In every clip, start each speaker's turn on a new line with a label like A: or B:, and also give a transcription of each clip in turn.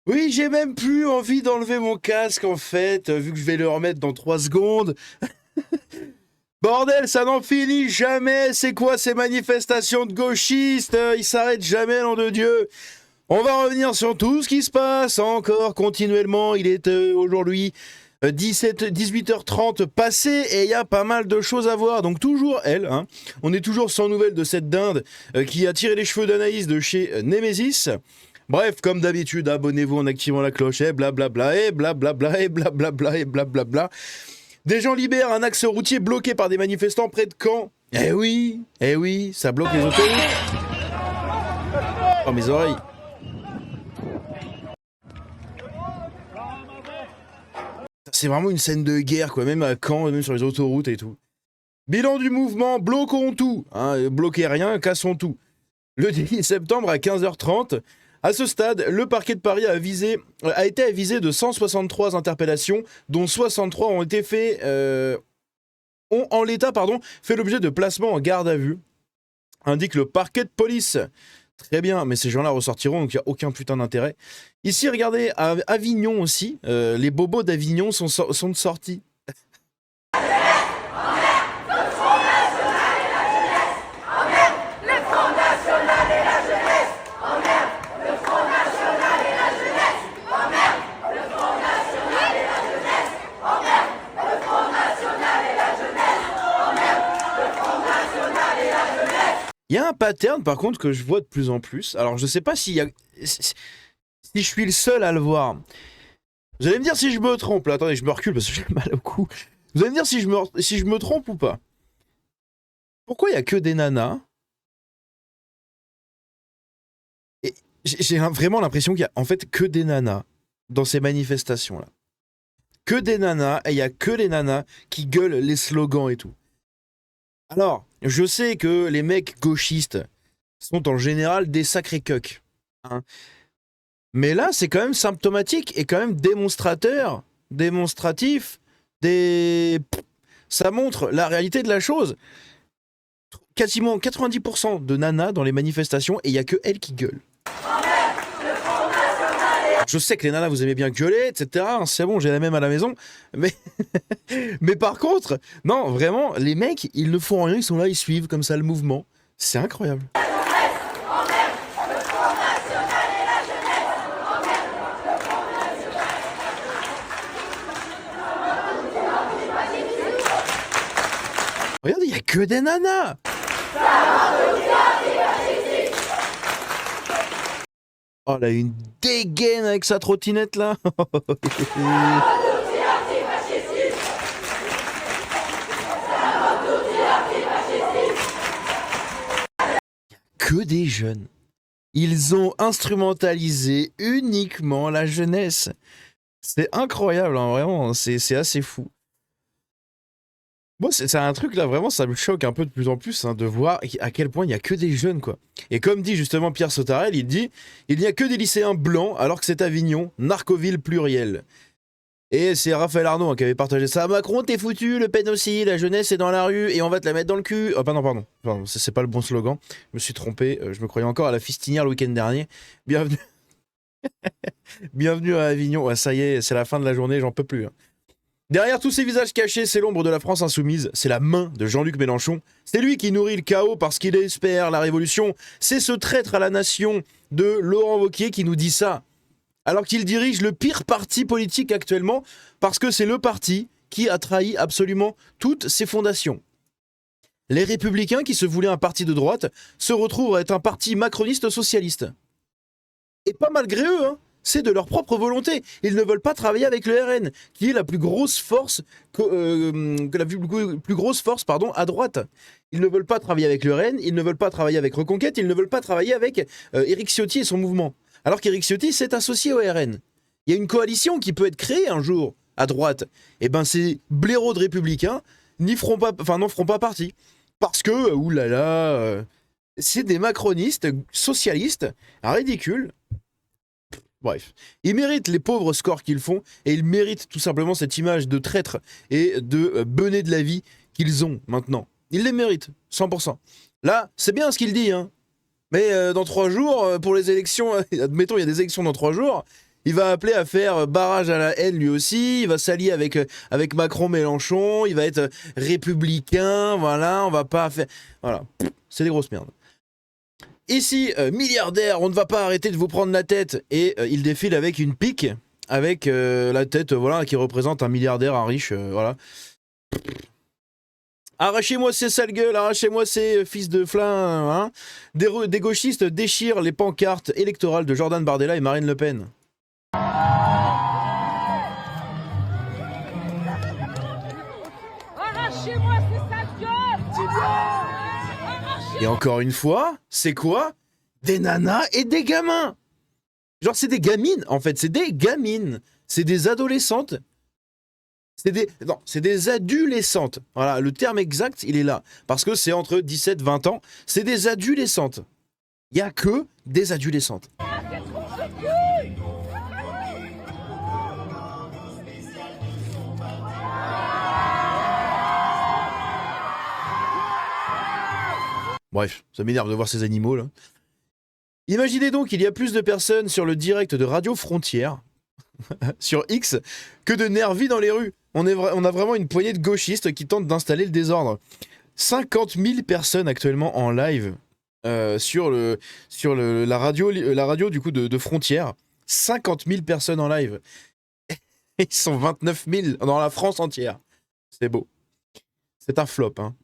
A: Oui, j'ai même plus envie d'enlever mon casque en fait, vu que je vais le remettre dans 3 secondes. Bordel, ça n'en finit jamais. C'est quoi ces manifestations de gauchistes? Ils s'arrêtent jamais, nom de Dieu. On va revenir sur tout ce qui se passe encore continuellement. Il est aujourd'hui 18h30 passé et il y a pas mal de choses à voir. Donc toujours elle, hein. On est toujours sans nouvelles de cette dinde qui a tiré les cheveux d'Anaïs de chez Nemesis. Bref, comme d'habitude, abonnez-vous en activant la cloche et blablabla et blablabla et blablabla et blablabla. Des gens libèrent un axe routier bloqué par des manifestants près de Caen. Eh oui, ça bloque les autoroutes. Oh mes oreilles. C'est vraiment une scène de guerre, quoi, même à Caen, même sur les autoroutes et tout. Bilan du mouvement, bloquons tout. Hein, bloquez rien, cassons tout. Le 10 septembre à 15h30, à ce stade, le parquet de Paris a été avisé de 163 interpellations, dont 63 ont été faits, ont en l'état, fait l'objet de placements en garde à vue, indique le parquet de police. Très bien, mais ces gens-là ressortiront, donc il n'y a aucun putain d'intérêt. Ici, regardez, à Avignon aussi, les bobos d'Avignon sont sortis. Il y a un pattern, par contre, que je vois de plus en plus. Alors, je sais pas si je suis le seul à le voir. Vous allez me dire si je me trompe. Là, attendez, je me recule parce que j'ai mal au cou. Vous allez me dire si je me trompe ou pas. Pourquoi il y a que des nanas? Et j'ai vraiment l'impression qu'il y a en fait que des nanas dans ces manifestations-là. Que des nanas, et il y a que les nanas qui gueulent les slogans et tout. Alors, je sais que les mecs gauchistes sont en général des sacrés cucks. Hein. Mais là, c'est quand même symptomatique et quand même démonstratif. Ça montre la réalité de la chose. Quasiment 90% de nanas dans les manifestations et il n'y a que elles qui gueulent. Je sais que les nanas, vous aimez bien gueuler, etc. C'est bon, j'ai la même à la maison. Mais, mais par contre, non, vraiment, les mecs, ils ne font rien, ils sont là, ils suivent comme ça le mouvement. C'est incroyable. Regardez, il n'y a que des nanas. Oh là, une dégaine avec sa trottinette là. Que des jeunes. Ils ont instrumentalisé uniquement la jeunesse. C'est incroyable, hein, vraiment, c'est assez fou. Moi, c'est un truc là, vraiment, ça me choque un peu de plus en plus hein, de voir à quel point il n'y a que des jeunes, quoi. Et comme dit justement Pierre Sautarel, il dit « Il n'y a que des lycéens blancs alors que c'est Avignon, narcoville pluriel ». Et c'est Raphaël Arnaud hein, qui avait partagé ça. « Macron, t'es foutu, Le Pen aussi, la jeunesse est dans la rue et on va te la mettre dans le cul ». Oh, pardon, c'est pas le bon slogan. Je me suis trompé, je me croyais encore à la fistinière le week-end dernier. Bienvenue. Bienvenue à Avignon. Ouais, ça y est, c'est la fin de la journée, j'en peux plus. Hein. Derrière tous ces visages cachés, c'est l'ombre de la France insoumise, c'est la main de Jean-Luc Mélenchon. C'est lui qui nourrit le chaos parce qu'il espère la révolution. C'est ce traître à la nation de Laurent Wauquiez qui nous dit ça. Alors qu'il dirige le pire parti politique actuellement parce que c'est le parti qui a trahi absolument toutes ses fondations. Les Républicains, qui se voulaient un parti de droite, se retrouvent à être un parti macroniste socialiste. Et pas malgré eux, hein. C'est de leur propre volonté. Ils ne veulent pas travailler avec le RN, qui est la plus grosse force plus grosse force à droite. Ils ne veulent pas travailler avec le RN, ils ne veulent pas travailler avec Reconquête, ils ne veulent pas travailler avec Éric Ciotti et son mouvement. Alors qu'Éric Ciotti s'est associé au RN. Il y a une coalition qui peut être créée un jour à droite. Et ben ces blaireaux de républicains n'en feront pas partie. Parce que, oulala, c'est des macronistes socialistes ridicules. Bref, ils méritent les pauvres scores qu'ils font et ils méritent tout simplement cette image de traître et de benets de la vie qu'ils ont maintenant. Ils les méritent, 100%. Là, c'est bien ce qu'il dit, hein. Mais dans 3 jours, pour les élections, admettons, il y a des élections dans 3 jours, il va appeler à faire barrage à la haine lui aussi, il va s'allier avec Macron-Mélenchon, il va être républicain, voilà, on va pas faire... Voilà, c'est des grosses merdes. Ici, milliardaire, on ne va pas arrêter de vous prendre la tête. Et il défile avec une pique, avec la tête voilà, qui représente un milliardaire, un riche, voilà. Arrachez-moi ces sales gueules, arrachez-moi ces fils de flin. Hein. Des gauchistes déchirent les pancartes électorales de Jordan Bardella et Marine Le Pen.
B: Arrachez-moi ces sales gueules,
A: Et encore une fois, c'est quoi? Des nanas et des gamins. Genre c'est des gamines, en fait, c'est des gamines. C'est des adolescentes. C'est des adolescentes. Voilà, le terme exact, il est là. Parce que c'est entre 17 et 20 ans. C'est des adolescentes. Il n'y a que des adolescentes. Bref, ça m'énerve de voir ces animaux là. Imaginez donc qu'il y a plus de personnes sur le direct de Radio Frontière, sur X, que de nervis dans les rues. On a vraiment une poignée de gauchistes qui tentent d'installer le désordre. 50 000 personnes actuellement en live sur la radio du coup de Frontière. 50 000 personnes en live. Ils sont 29 000 dans la France entière. C'est beau. C'est un flop, hein.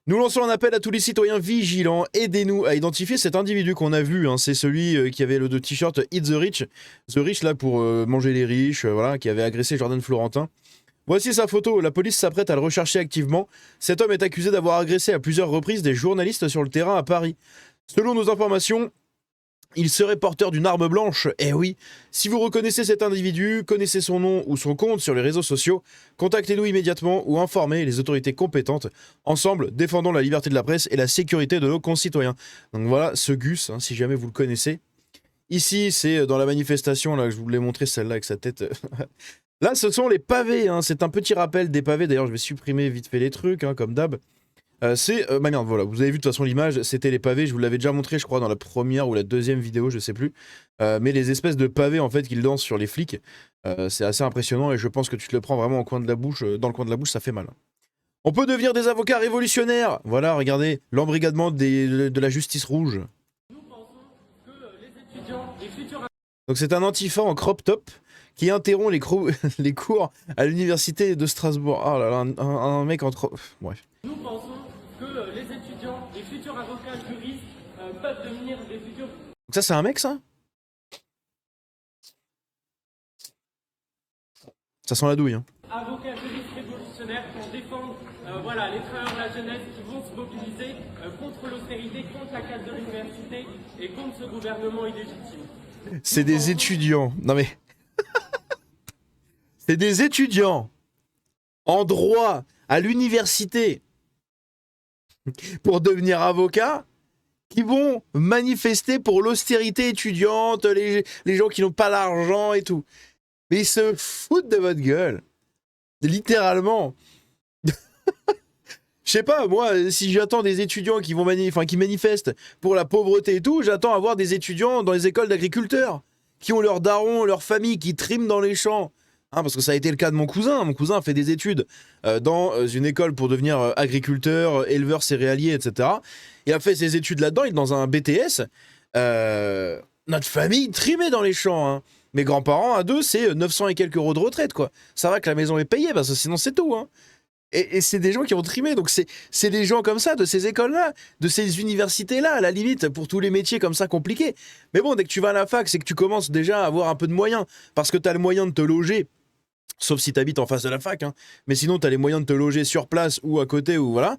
A: Nous lançons un appel à tous les citoyens vigilants. Aidez-nous à identifier cet individu qu'on a vu. Hein. C'est celui qui avait le t-shirt Eat the Rich. The Rich, là, pour manger les riches, voilà, qui avait agressé Jordan Florentin. Voici sa photo. La police s'apprête à le rechercher activement. Cet homme est accusé d'avoir agressé à plusieurs reprises des journalistes sur le terrain à Paris. Selon nos informations, il serait porteur d'une arme blanche. Eh oui, si vous reconnaissez cet individu, connaissez son nom ou son compte sur les réseaux sociaux, contactez-nous immédiatement ou informez les autorités compétentes. Ensemble, défendons la liberté de la presse et la sécurité de nos concitoyens. Donc voilà, ce Gus, hein, si jamais vous le connaissez. Ici, c'est dans la manifestation, là, que je vous l'ai montré, celle-là, avec sa tête. Là, ce sont les pavés, hein. C'est un petit rappel des pavés. D'ailleurs, je vais supprimer vite fait les trucs, hein, comme d'hab. Bah merde, voilà, vous avez vu de toute façon l'image, c'était les pavés, je vous l'avais déjà montré je crois dans la première ou la deuxième vidéo, je sais plus, mais les espèces de pavés en fait qu'ils dansent sur les flics, c'est assez impressionnant et je pense que tu te le prends vraiment au coin de la bouche, dans le coin de la bouche ça fait mal. On peut devenir des avocats révolutionnaires, voilà, regardez, l'embrigadement de la justice rouge.
C: Nous pensons que les étudiants, les futurs...
A: Donc c'est un antifa en crop top qui interrompt les cours à l'université de Strasbourg. Ah là là, un mec en trop... Bref.
C: Nous pensons que les étudiants, les futurs avocats juristes peuvent devenir des futurs...
A: Donc ça c'est un mec ça? Ça sent la douille hein.
C: Avocats juristes révolutionnaires pour défendre voilà, les travailleurs de la jeunesse qui vont se mobiliser contre l'austérité, contre la casse de l'université et contre ce gouvernement illégitime.
A: C'est des étudiants. Non mais... C'est des étudiants en droit à l'université pour devenir avocat qui vont manifester pour l'austérité étudiante, les gens qui n'ont pas l'argent et tout. Mais ils se foutent de votre gueule. Littéralement. Je sais pas, moi, si j'attends des étudiants qui vont qui manifestent pour la pauvreté et tout, j'attends à voir des étudiants dans les écoles d'agriculteurs qui ont leurs darons, leur famille, qui triment dans les champs. Hein, parce que ça a été le cas de mon cousin. Mon cousin a fait des études dans une école pour devenir agriculteur, éleveur céréalier, etc. Il a fait ses études là-dedans, il est dans un BTS. Notre famille trimait dans les champs. Hein. Mes grands-parents, à deux, c'est 900 et quelques euros de retraite, quoi. Ça va que la maison est payée, parce que sinon c'est tout. Hein. Et c'est des gens qui ont trimé. Donc c'est des gens comme ça, de ces écoles-là, de ces universités-là, à la limite, pour tous les métiers comme ça compliqués. Mais bon, dès que tu vas à la fac, c'est que tu commences déjà à avoir un peu de moyens. Parce que tu as le moyen de te loger. Sauf si t'habites en face de la fac, hein. Mais sinon t'as les moyens de te loger sur place ou à côté ou voilà.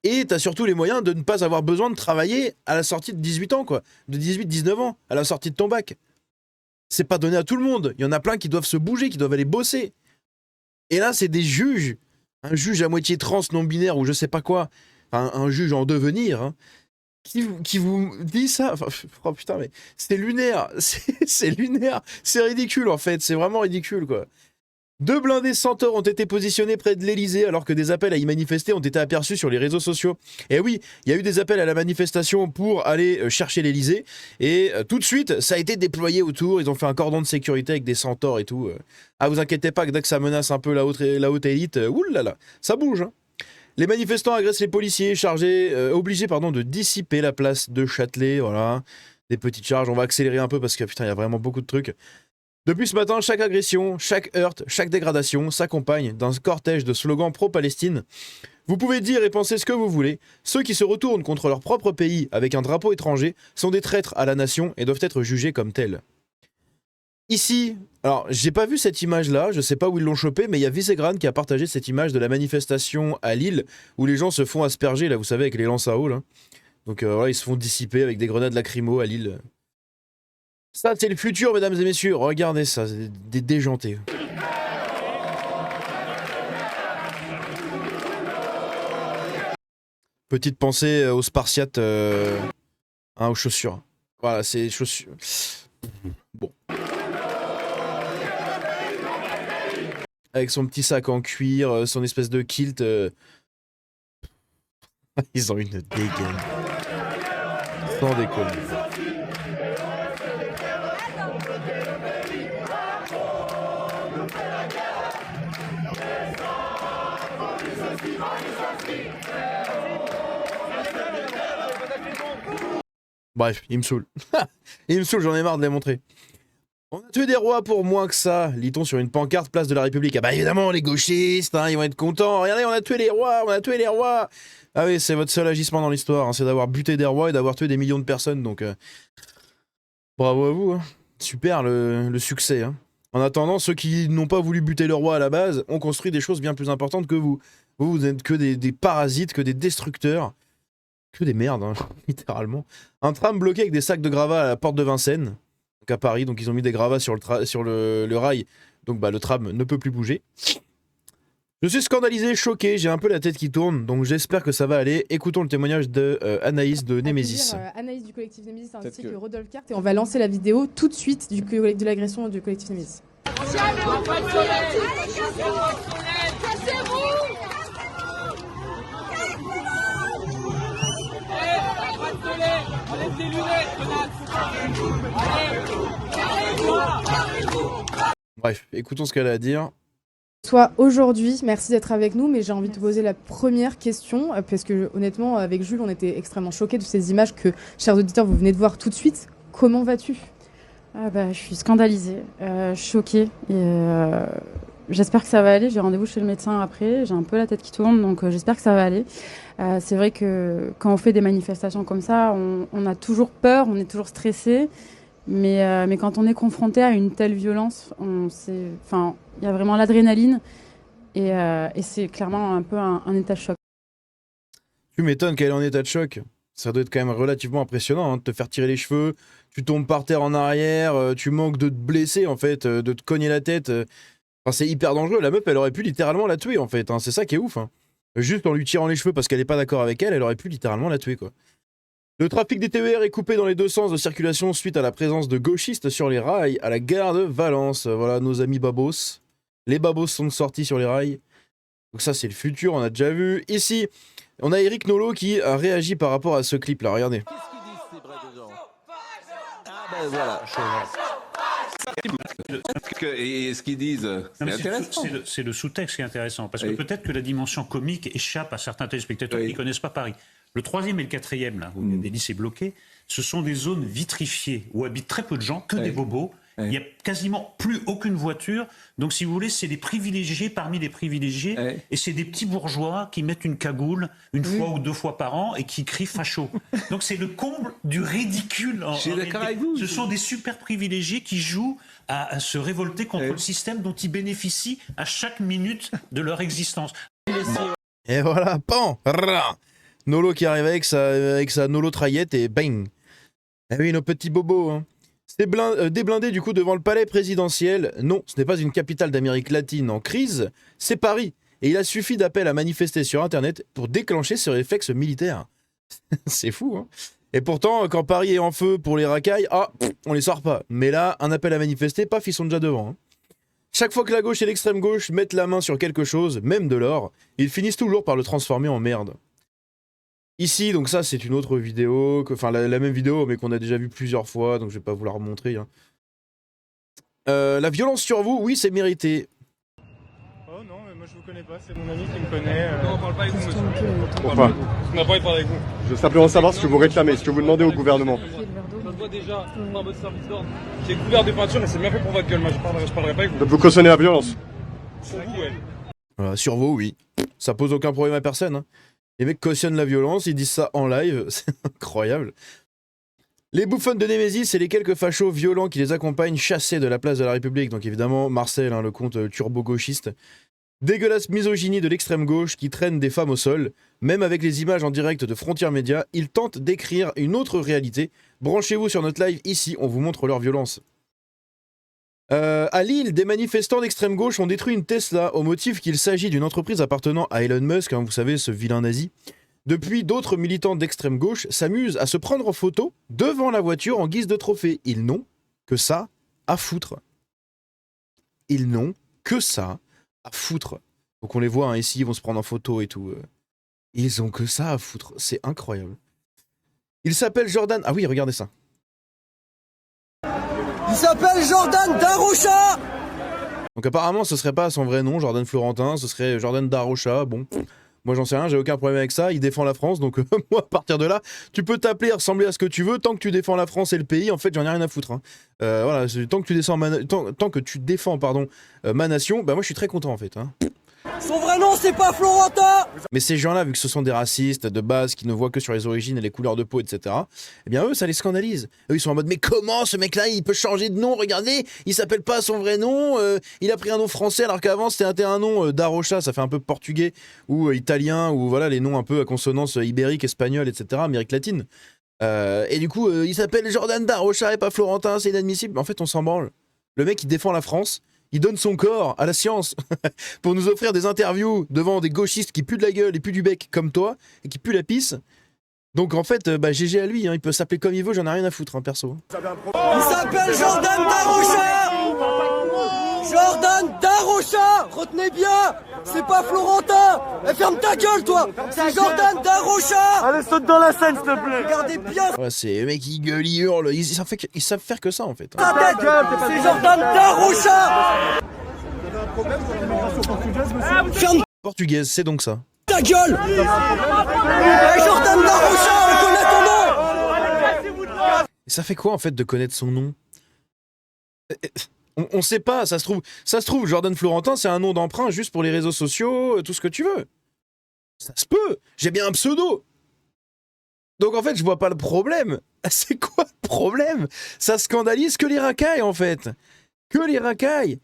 A: Et t'as surtout les moyens de ne pas avoir besoin de travailler à la sortie de 18 ans, quoi. De 18-19 ans, à la sortie de ton bac. C'est pas donné à tout le monde. Il y en a plein qui doivent se bouger, qui doivent aller bosser. Et là, c'est des juges. Un juge à moitié trans, non-binaire ou je sais pas quoi. Enfin, un juge en devenir, hein, qui vous dit ça. Enfin, oh putain, mais c'est lunaire. C'est lunaire. C'est ridicule, en fait. C'est vraiment ridicule, quoi. 2 blindés Centaures ont été positionnés près de l'Elysée alors que des appels à y manifester ont été aperçus sur les réseaux sociaux. Et oui, il y a eu des appels à la manifestation pour aller chercher l'Elysée et tout de suite, ça a été déployé autour. Ils ont fait un cordon de sécurité avec des Centaures et tout. Ah, vous inquiétez pas que dès que ça menace un peu la haute élite, oulala, ça bouge. Hein. Les manifestants agressent les policiers obligés de dissiper la place de Châtelet. Voilà, des petites charges. On va accélérer un peu parce que putain, il y a vraiment beaucoup de trucs. Depuis ce matin, chaque agression, chaque heurte, chaque dégradation s'accompagne d'un cortège de slogans pro-Palestine. Vous pouvez dire et penser ce que vous voulez, ceux qui se retournent contre leur propre pays avec un drapeau étranger sont des traîtres à la nation et doivent être jugés comme tels. Ici, alors j'ai pas vu cette image-là, je sais pas où ils l'ont chopée, mais il y a Visegrad qui a partagé cette image de la manifestation à Lille où les gens se font asperger, là vous savez, avec les lances à eau, là. Donc voilà, ils se font dissiper avec des grenades lacrymo à Lille. Ça, c'est le futur, mesdames et messieurs. Regardez ça, c'est des déjantés. Petite pensée aux Spartiates, aux chaussures. Voilà, c'est chaussures. Bon. Avec son petit sac en cuir, son espèce de kilt. Ils ont une dégaine. Sans déconner. Bref, il me saoule. Il me saoule, j'en ai marre de les montrer. On a tué des rois pour moins que ça, lit-on sur une pancarte place de la République. Ah bah évidemment, les gauchistes, hein, ils vont être contents. Regardez, on a tué les rois, on a tué les rois. Ah oui, c'est votre seul agissement dans l'histoire, hein, c'est d'avoir buté des rois et d'avoir tué des millions de personnes, donc bravo à vous. Hein. Super le succès. Hein. En attendant, ceux qui n'ont pas voulu buter le roi à la base ont construit des choses bien plus importantes que vous. Vous n'êtes que des parasites, que des destructeurs. Que des merdes, hein, littéralement. Un tram bloqué avec des sacs de gravats à la porte de Vincennes, donc à Paris. Donc ils ont mis des gravats sur le rail. Donc bah, le tram ne peut plus bouger. Je suis scandalisé, choqué, j'ai un peu la tête qui tourne. Donc j'espère que ça va aller. Écoutons le témoignage de Anaïs de Némésis.
D: Anaïs du collectif Némésis ainsi que Rodolphe Carte. Et on va lancer la vidéo tout de suite de l'agression du collectif Némésis.
A: Bref, écoutons ce qu'elle a à dire.
D: Soit aujourd'hui, merci d'être avec nous, mais j'ai envie de te poser la première question, parce que honnêtement, avec Jules, on était extrêmement choqués de ces images que, chers auditeurs, vous venez de voir tout de suite. Comment vas-tu ?
E: Je suis scandalisée, choquée, et j'espère que ça va aller. J'ai rendez-vous chez le médecin après, j'ai un peu la tête qui tourne, donc j'espère que ça va aller. C'est vrai que quand on fait des manifestations comme ça, on a toujours peur, on est toujours stressé, mais quand on est confronté à une telle violence, il y a vraiment l'adrénaline, et c'est clairement un peu un état de choc.
A: Tu m'étonnes qu'elle est en état de choc. Ça doit être quand même relativement impressionnant, hein, de te faire tirer les cheveux, tu tombes par terre en arrière, tu manques de te blesser en fait, de te cogner la tête. Enfin, c'est hyper dangereux. La meuf, elle aurait pu littéralement la tuer en fait. Hein. C'est ça qui est ouf. Hein. Juste en lui tirant les cheveux parce qu'elle est pas d'accord avec elle, elle aurait pu littéralement la tuer quoi. Le trafic des TER est coupé dans les deux sens de circulation suite à la présence de gauchistes sur les rails à la gare de Valence. Voilà nos amis babos. Les babos sont sortis sur les rails. Donc ça c'est le futur, on a déjà vu. Ici, on a Eric Nolot qui a réagi par rapport à ce clip là, regardez.
F: Qu'est-ce qu'ils disent ces vrais de gens ? Ah ben voilà. Et ce qu'ils disent, c'est intéressant.
G: C'est le sous-texte qui est intéressant, parce que
F: Oui.
G: peut-être que la dimension comique échappe à certains téléspectateurs qui ne connaissent pas Paris. Le 3e et le 4e, là, où avez dit c'est bloqué, ce sont des zones vitrifiées, où habitent très peu de gens, que des bobos. Il n'y a quasiment plus aucune voiture. Donc, si vous voulez, c'est des privilégiés parmi les privilégiés. Et c'est des petits bourgeois qui mettent une cagoule une fois ou 2 fois par an et qui crient facho. Donc, c'est le comble du ridicule.
F: Je suis d'accord avec vous.
G: Ce sont des super privilégiés qui jouent à se révolter contre le système dont ils bénéficient à chaque minute de leur existence.
A: Et voilà, pan, rah. Nolo qui arrive avec sa Nolo traillette et bang. Eh oui, nos petits bobos. Hein. C'est déblindé du coup devant le palais présidentiel. Non, ce n'est pas une capitale d'Amérique latine en crise, c'est Paris. Et il a suffi d'appels à manifester sur Internet pour déclencher ce réflexe militaire. C'est fou, hein. Et pourtant, quand Paris est en feu pour les racailles, on les sort pas. Mais là, un appel à manifester, paf, ils sont déjà devant. Hein. chaque fois que la gauche et l'extrême gauche mettent la main sur quelque chose, même de l'or, ils finissent toujours par le transformer en merde. Ici, donc ça c'est une autre vidéo, enfin la même vidéo mais qu'on a déjà vu plusieurs fois, donc je vais pas vous la remontrer. Hein. La violence sur vous, oui c'est mérité.
H: Oh non, mais moi je vous connais pas, c'est mon ami qui me connaît.
I: Non, on parle pas avec vous, monsieur.
H: Pourquoi?
I: On n'a pas envie de parler avec vous.
H: Je veux simplement savoir ce que vous réclamez, ce que vous demandez au gouvernement.
I: Je vois déjà par votre service d'ordre qui est couvert de peinture, mais c'est bien fait pour votre gueule. Moi je parlerai pas avec vous.
H: Donc vous cautionnez la violence.
I: Pour vous, ouais.
A: Voilà, sur vous, oui. Ça pose aucun problème à personne. Hein. Les mecs cautionnent la violence, ils disent ça en live, c'est incroyable. Les bouffons de Némésis et les quelques fachos violents qui les accompagnent chassés de la place de la République. Donc évidemment, Marcel, hein, le compte turbo-gauchiste. Dégueulasse misogynie de l'extrême gauche qui traîne des femmes au sol. Même avec les images en direct de Frontières Médias, ils tentent d'écrire une autre réalité. Branchez-vous sur notre live ici, on vous montre leur violence. À Lille, des manifestants d'extrême gauche ont détruit une Tesla au motif qu'il s'agit d'une entreprise appartenant à Elon Musk, hein, vous savez, ce vilain nazi. Depuis, d'autres militants d'extrême gauche s'amusent à se prendre en photo devant la voiture en guise de trophée. Ils n'ont que ça à foutre. Ils n'ont que ça à foutre. Donc on les voit hein, ici, ils vont se prendre en photo et tout. Ils ont que ça à foutre. C'est incroyable. Il s'appelle Jordan... Ah oui, regardez ça.
J: Il s'appelle Jordan Darocha.
A: Donc apparemment ce serait pas son vrai nom, Jordan Florentin, ce serait Jordan Darocha, bon, moi j'en sais rien, j'ai aucun problème avec ça, il défend la France, donc moi à partir de là, tu peux t'appeler et ressembler à ce que tu veux, tant que tu défends la France et le pays, en fait j'en ai rien à foutre. Hein. Voilà, tant que tu défends ma nation, bah moi je suis très content en fait. Hein.
J: Son vrai nom c'est pas Florentin.
A: Mais ces gens-là, vu que ce sont des racistes de base qui ne voient que sur les origines et les couleurs de peau, etc., eh bien eux, ça les scandalise. Eux, ils sont en mode, mais comment ce mec-là, il peut changer de nom? Regardez, il s'appelle pas son vrai nom, il a pris un nom français alors qu'avant c'était un nom d'Arocha, ça fait un peu portugais ou italien, ou voilà, les noms un peu à consonance ibérique, espagnole, etc., Amérique latine. Et du coup, il s'appelle Jordan Darocha et pas Florentin, c'est inadmissible. En fait, on s'en branle. Le mec, il défend la France. Il donne son corps à la science pour nous offrir des interviews devant des gauchistes qui puent de la gueule et puent du bec comme toi et qui puent la pisse. Donc en fait, bah, GG à lui, hein, il peut s'appeler comme il veut, j'en ai rien à foutre, hein, perso.
J: Il s'appelle Jordan Darocha. Jordan Darocha. Retenez bien, c'est pas Florentin. Eh, ferme ta gueule, toi. C'est Jordan Darocha. Allez, saute dans la scène, s'il te plaît. Regardez bien.
A: Ouais, c'est les mecs qui gueulent, ils hurlent, ils savent faire que ça en fait.
J: Ta tête, c'est Jordan Darocha. Ferme
A: Portugaise, c'est donc ça.
J: ta gueule. Eh, Jordan Darocha, on connaît ton nom.
A: Et ça fait quoi en fait de connaître son nom? On sait pas, ça se trouve, Jordan Florentin, c'est un nom d'emprunt juste pour les réseaux sociaux, tout ce que tu veux. Ça se peut, j'ai bien un pseudo. Donc en fait, je vois pas le problème. C'est quoi le problème? Ça scandalise que les racailles en fait. Que les racailles.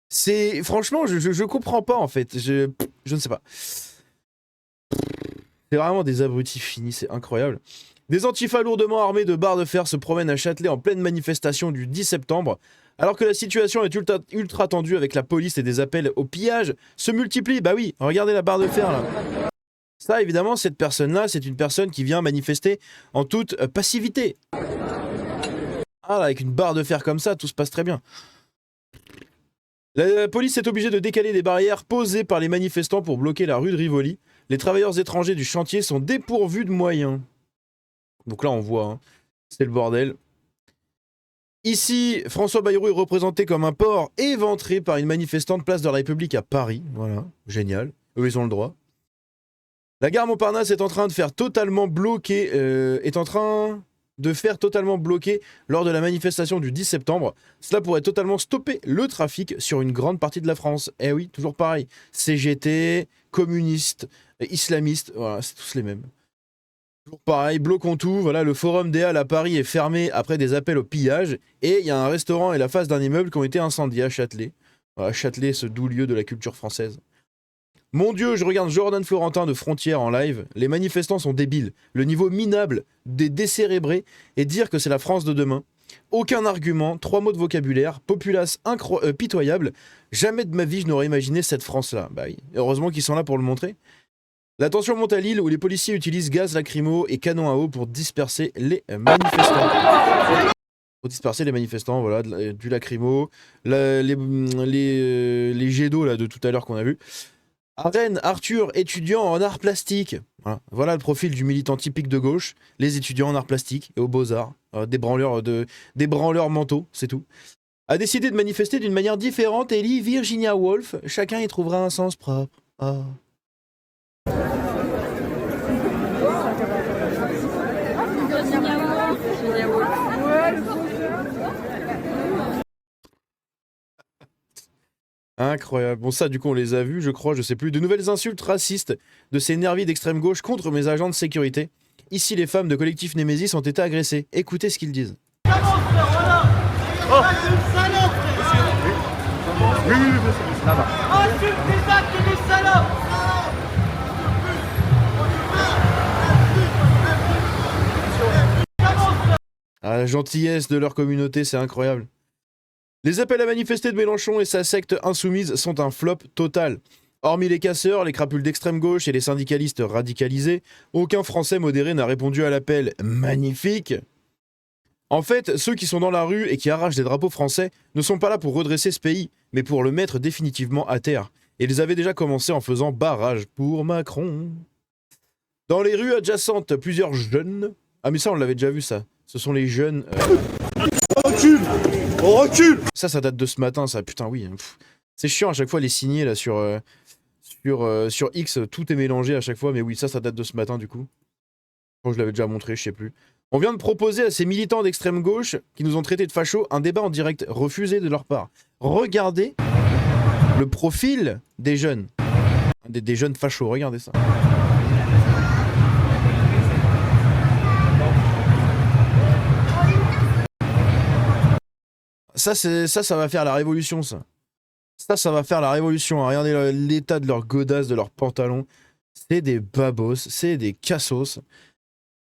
A: C'est... Franchement, je comprends pas en fait. Je ne sais pas. C'est vraiment des abrutis finis, c'est incroyable. Des antifas lourdement armés de barres de fer se promènent à Châtelet en pleine manifestation du 10 septembre. Alors que la situation est ultra tendue avec la police et des appels au pillage se multiplient. Bah oui, regardez la barre de fer là. Ça, évidemment, cette personne-là, c'est une personne qui vient manifester en toute passivité. Ah là, avec une barre de fer comme ça, tout se passe très bien. La police est obligée de décaler des barrières posées par les manifestants pour bloquer la rue de Rivoli. Les travailleurs étrangers du chantier sont dépourvus de moyens. Donc là, on voit, hein, c'est le bordel. Ici, François Bayrou est représenté comme un porc éventré par une manifestante place de la République à Paris. Voilà, génial. Eux, ils ont le droit. La gare Montparnasse est en train de faire totalement bloquer, lors de la manifestation du 10 septembre. Cela pourrait totalement stopper le trafic sur une grande partie de la France. Eh oui, toujours pareil. CGT, communistes, islamistes, voilà, c'est tous les mêmes. Toujours pareil, bloquons tout. Voilà, le forum des Halles à Paris est fermé après des appels au pillage. Et il y a un restaurant et la face d'un immeuble qui ont été incendiés à Châtelet. Voilà, Châtelet, ce doux lieu de la culture française. Mon Dieu, je regarde Jordan Florentin de Frontières en live. Les manifestants sont débiles. Le niveau minable des décérébrés et dire que c'est la France de demain. Aucun argument, 3 mots de vocabulaire, populace pitoyable. Jamais de ma vie je n'aurais imaginé cette France-là. Bah oui, heureusement qu'ils sont là pour le montrer. La tension monte à Lille où les policiers utilisent gaz lacrymo et canons à eau pour disperser les manifestants. Pour disperser les manifestants, voilà, du lacrymo, les jets d'eau là, de tout à l'heure qu'on a vu. À Rennes, Arthur, étudiant en arts plastiques. Voilà le profil du militant typique de gauche. Les étudiants en arts plastiques et aux beaux-arts. Des branleurs mentaux, c'est tout. A décidé de manifester d'une manière différente et lit Virginia Woolf. Chacun y trouvera un sens propre. Ah. Incroyable. Bon, ça, du coup, on les a vus, je crois, je sais plus. De nouvelles insultes racistes de ces nervis d'extrême gauche contre mes agents de sécurité. Ici, les femmes de collectif Némésis ont été agressées. Écoutez ce qu'ils disent. Ah, la gentillesse de leur communauté, c'est incroyable. Les appels à manifester de Mélenchon et sa secte insoumise sont un flop total. Hormis les casseurs, les crapules d'extrême gauche et les syndicalistes radicalisés, aucun Français modéré n'a répondu à l'appel magnifique. En fait, ceux qui sont dans la rue et qui arrachent des drapeaux français ne sont pas là pour redresser ce pays, mais pour le mettre définitivement à terre. Et ils avaient déjà commencé en faisant barrage pour Macron. Dans les rues adjacentes, plusieurs jeunes... Ah mais ça, on l'avait déjà vu ça. Ce sont les jeunes...
K: On recule! On recule!
A: Ça date de ce matin, ça. Putain, oui. C'est chiant à chaque fois les signer là sur X. Tout est mélangé à chaque fois, mais oui, ça date de ce matin du coup. Je crois que je l'avais déjà montré, je sais plus. On vient de proposer à ces militants d'extrême gauche qui nous ont traités de fachos un débat en direct refusé de leur part. Regardez le profil des jeunes. Des jeunes fachos, regardez ça. Ça va faire la révolution, ça. Ça va faire la révolution. Regardez l'état de leurs godasses, de leurs pantalons. C'est des babos, c'est des cassos.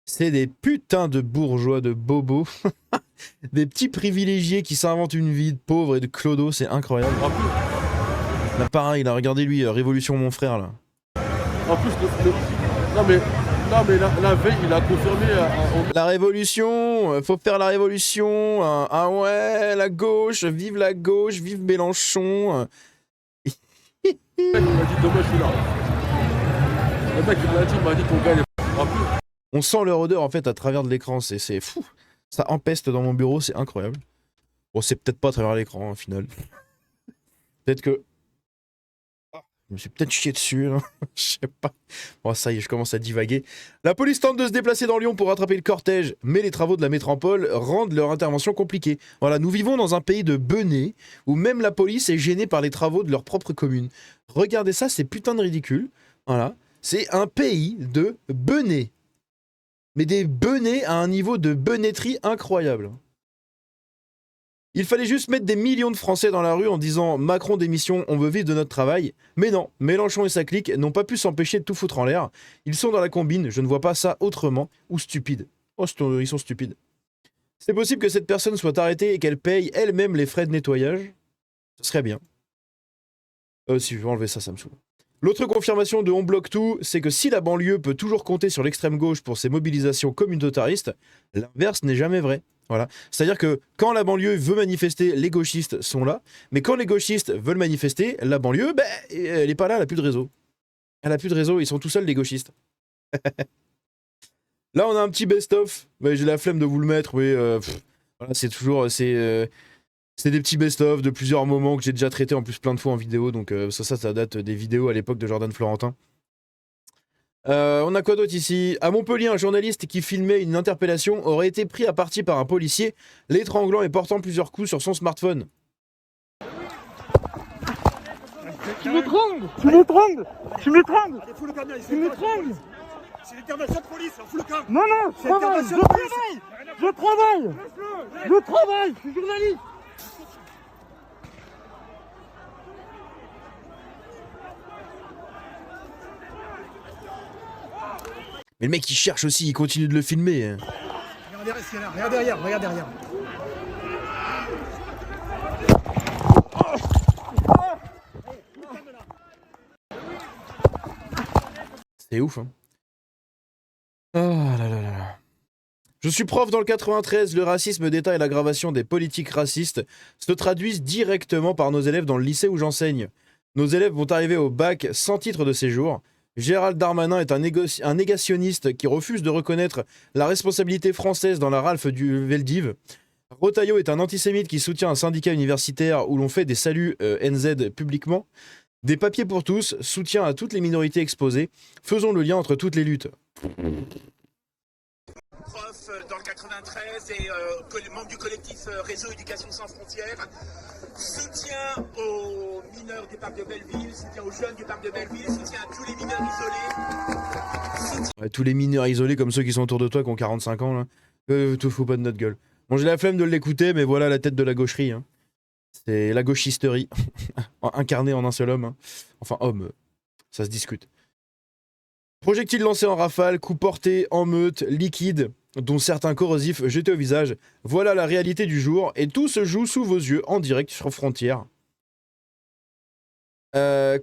A: C'est des putains de bourgeois, de bobos. Des petits privilégiés qui s'inventent une vie de pauvre et de clodo, c'est incroyable. Là, pareil, là, regardez lui, Révolution mon frère, là.
K: En plus, non mais la veille, il a confirmé...
A: La révolution, faut faire la révolution. Ah ouais, la gauche, vive Mélenchon.
K: Le mec, il m'a dit, demain, je suis là. Le mec, il m'a dit ton gars, il est... En plus...
A: On sent leur odeur, en fait, à travers de l'écran, c'est fou. Ça empeste dans mon bureau, c'est incroyable. Bon, c'est peut-être pas à travers l'écran, au final. Peut-être que... Je me suis peut-être chié dessus, là. Je sais pas. Bon, ça y est, je commence à divaguer. La police tente de se déplacer dans Lyon pour rattraper le cortège, mais les travaux de la métropole rendent leur intervention compliquée. Voilà, nous vivons dans un pays de benets, où même la police est gênée par les travaux de leur propre commune. Regardez ça, c'est putain de ridicule. Voilà. C'est un pays de benets. Mais des benets à un niveau de benetterie incroyable. Il fallait juste mettre des millions de Français dans la rue en disant « Macron démission, on veut vivre de notre travail ». Mais non, Mélenchon et sa clique n'ont pas pu s'empêcher de tout foutre en l'air. Ils sont dans la combine, je ne vois pas ça autrement, ou stupide. Oh, ils sont stupides. C'est possible que cette personne soit arrêtée et qu'elle paye elle-même les frais de nettoyage. Ce serait bien. Si je veux enlever ça, ça me saoule. L'autre confirmation de On bloque tout, c'est que si la banlieue peut toujours compter sur l'extrême gauche pour ses mobilisations communautaristes, l'inverse n'est jamais vrai. Voilà. C'est-à-dire que quand la banlieue veut manifester, les gauchistes sont là, mais quand les gauchistes veulent manifester, la banlieue, elle est pas là, elle a plus de réseau. Elle a plus de réseau, ils sont tout seuls, les gauchistes. Là, on a un petit best-of. J'ai la flemme de vous le mettre, mais voilà, c'est toujours... C'est des petits best-of de plusieurs moments que j'ai déjà traités en plus plein de fois en vidéo, donc ça date des vidéos à l'époque de Jordan Florentin. On a quoi d'autre ici? À Montpellier, un journaliste qui filmait une interpellation aurait été pris à partie par un policier, l'étranglant et portant plusieurs coups sur son smartphone.
H: Tu m'étrangles! Tu m'étrangles! Tu m'étrangles! Tu m'étrangles!
K: C'est l'intervention de police, on fout le camp!
H: Non, non, je travaille! Je travaille! Je suis journaliste!
A: Mais le mec il cherche aussi, il continue de le filmer.
K: Regarde derrière, regarde derrière.
A: C'est ouf, hein. Oh là là là là. Je suis prof dans le 93, le racisme d'État et l'aggravation des politiques racistes se traduisent directement par nos élèves dans le lycée où j'enseigne. Nos élèves vont arriver au bac sans titre de séjour. Gérald Darmanin est un négationniste qui refuse de reconnaître la responsabilité française dans la ralfe du Veldiv. Rotaillot est un antisémite qui soutient un syndicat universitaire où l'on fait des saluts NZ publiquement. Des papiers pour tous, soutien à toutes les minorités exposées. Faisons le lien entre toutes les luttes.
L: Prof dans le 93 et membre du collectif Réseau Éducation sans frontières. Soutien aux mineurs du parc de Belleville, soutien aux jeunes du parc de Belleville, soutien à tous les mineurs isolés.
A: Ouais, tous les mineurs isolés comme ceux qui sont autour de toi qui ont 45 ans là. Te fous pas de notre gueule. Bon, j'ai la flemme de l'écouter, mais voilà la tête de la gaucherie. Hein. C'est la gauchisterie, incarnée en un seul homme. Hein. Enfin, homme, ça se discute. Projectiles lancés en rafale, coups portés en meute, liquide, dont certains corrosifs jetés au visage. Voilà la réalité du jour, et tout se joue sous vos yeux, en direct sur Frontières.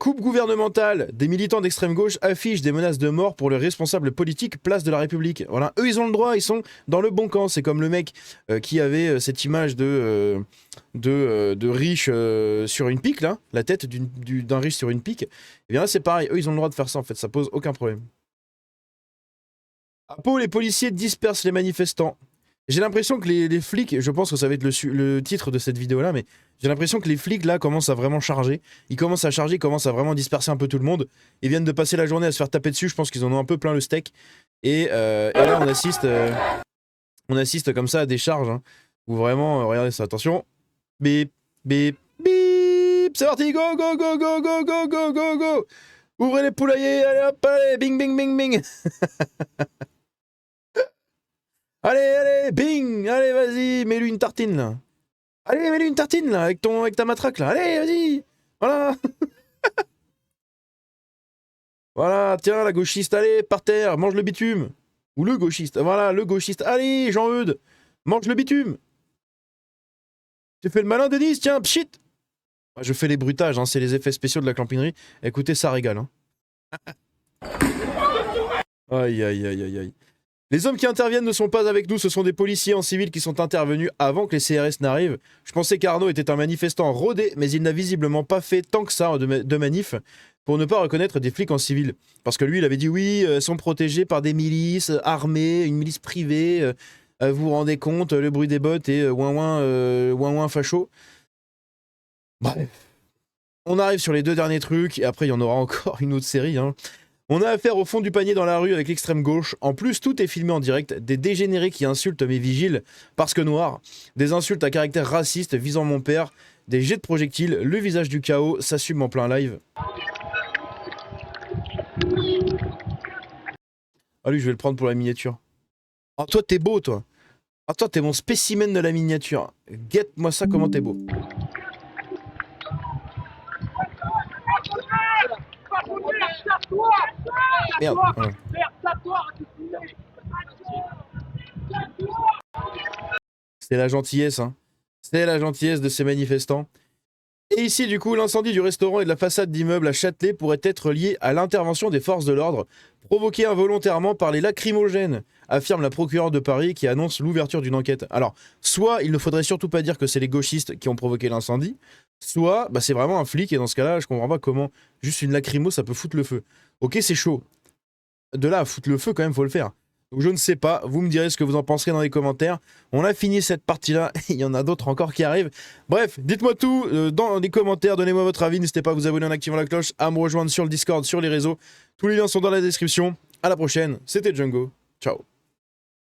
A: Coupe gouvernementale, des militants d'extrême gauche affichent des menaces de mort pour les responsables politiques place de la République. Voilà, eux ils ont le droit, ils sont dans le bon camp. C'est comme le mec qui avait cette image de riche sur une pique là, la tête d'un riche sur une pique. Et bien là c'est pareil, eux ils ont le droit de faire ça en fait, ça pose aucun problème. À Pau, les policiers dispersent les manifestants. J'ai l'impression que les flics, je pense que ça va être le titre de cette vidéo-là, mais j'ai l'impression que les flics, là, commencent à vraiment charger. Ils commencent à charger, ils commencent à vraiment disperser un peu tout le monde. Ils viennent de passer la journée à se faire taper dessus, je pense qu'ils en ont un peu plein le steak. Et là, on assiste comme ça à des charges, hein, où vraiment, regardez ça, attention. Bip, bip, bip, c'est parti, go, go, go, go, go, go, go, go, go. Ouvrez les poulaillers, allez hop, allez, bing, bing, bing, bing. Allez, allez, bing, allez, vas-y, mets-lui une tartine, là. Allez, mets-lui une tartine, là, avec ta matraque, là. Allez, vas-y, voilà. Voilà, tiens, la gauchiste, allez, par terre, mange le bitume. Ou le gauchiste, voilà, le gauchiste. Allez, Jean-Eudes, mange le bitume. Tu fais le malin, Denise, tiens, pchit. Je fais les bruitages, hein, c'est les effets spéciaux de la clampinerie. Écoutez, ça régale. Hein. Aïe, aïe, aïe, aïe, aïe. Les hommes qui interviennent ne sont pas avec nous, ce sont des policiers en civil qui sont intervenus avant que les CRS n'arrivent. Je pensais qu'Arnaud était un manifestant rodé, mais il n'a visiblement pas fait tant que ça de manif pour ne pas reconnaître des flics en civil. Parce que lui, il avait dit oui, sont protégés par des milices armées, une milice privée, vous vous rendez compte, le bruit des bottes et ouin facho. Bref. On arrive sur les deux derniers trucs, et après il y en aura encore une autre série, hein. On a affaire au fond du panier dans la rue avec l'extrême gauche. En plus, tout est filmé en direct. Des dégénérés qui insultent mes vigiles parce que noirs. Des insultes à caractère raciste visant mon père. Des jets de projectiles. Le visage du chaos s'assume en plein live. Ah lui, je vais le prendre pour la miniature. Ah toi, t'es beau, toi. Ah toi, t'es mon spécimen de la miniature. Guette-moi ça, comment t'es beau. Merde. C'est la gentillesse, hein. C'est la gentillesse de ces manifestants. Et ici, du coup, l'incendie du restaurant et de la façade d'immeuble à Châtelet pourrait être lié à l'intervention des forces de l'ordre, provoquée involontairement par les lacrymogènes, affirme la procureure de Paris qui annonce l'ouverture d'une enquête. Alors, soit il ne faudrait surtout pas dire que c'est les gauchistes qui ont provoqué l'incendie, soit bah, c'est vraiment un flic, et dans ce cas-là, je comprends pas comment juste une lacrymo ça peut foutre le feu. Ok, c'est chaud. De là à foutre le feu, quand même, faut le faire. Donc je ne sais pas, vous me direz ce que vous en penserez dans les commentaires. On a fini cette partie-là, il y en a d'autres encore qui arrivent. Bref, dites-moi tout dans les commentaires, donnez-moi votre avis, n'hésitez pas à vous abonner en activant la cloche, à me rejoindre sur le Discord, sur les réseaux. Tous les liens sont dans la description. À la prochaine, c'était Django. Ciao.